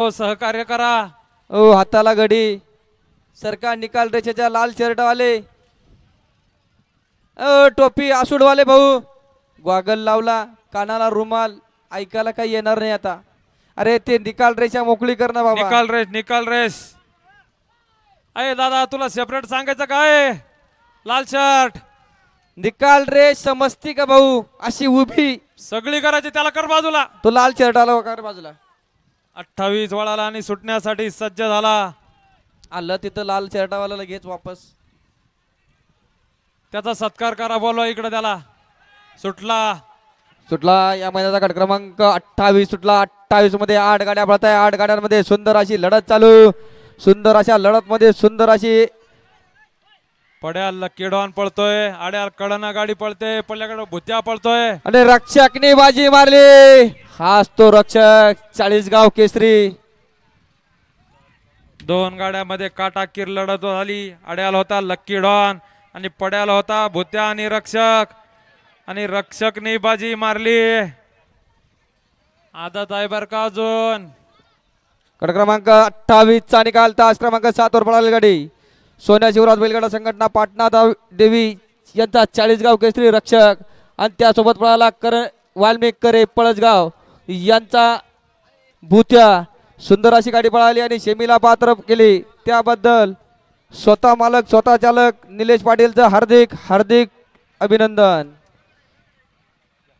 हो सहकार्य करा. ओ हाताला घडी सरकार निकाल रेषेच्या लाल शर्ट वाले टोपी आसूडवाले भाऊ गॉगल लावला कानाला रुमाल ऐकायला काही येणार नाही आता. अरे ते निकाल रेषा मोकळी कर ना बाबा. निकाल रेस. अरे दादा तुला सेपरेट सांगायचं काय. लाल शर्ट निकाल रेष समजती का भाऊ अशी उभी सगळी करायची त्याला कर बाजूला. तो लाल शर्ट आला कर बाजूला. 28 वळाला आणि सुटण्यासाठी सज्ज झाला. आलं तिथं लाल शर्टावाला लगेच वापस. त्याचा सत्कार करा बोलवा इकडे त्याला. सुटला या महिन्याचा गट क्रमांक 28 सुटला. 28 मध्ये 8 गाड्या पळत आहे. 8 गाड्यांमध्ये सुंदर अशी लढत चालू. सुंदर अशा लढत मध्ये सुंदर अशी पड्याल लकी डॉन पळतोय. आड्याल कडना गाडी पळते. पल्ल्याकडे भुत्या पळतोय आणि रक्षकने बाजी मारली. हाच तो रक्षक 40 गाव केसरी. 2 गाड्यामध्ये काटाकीर लढत झाली. आड्याल होता लकी डॉन आणि पड्याला होता भुत्या आणि रक्षकने बाजी मारली. आदत आहे बर का अजून. गट क्रमांक 28 चा निकाल तास क्रमांक 7 वर पळाली गाडी. सोन्या शिवराज बैलगाडा संघटना पाटणा देवी यांचा 40 गाव केसरी रक्षक आणि त्यासोबत पळाला वाल्मिक करे पळसगाव यांचा भूत्या. सुंदर अशी गाडी पळाली आणि शेमीला पात्र केली त्याबद्दल स्वतः मालक स्वतः चालक निलेश पाटीलचं हार्दिक अभिनंदन.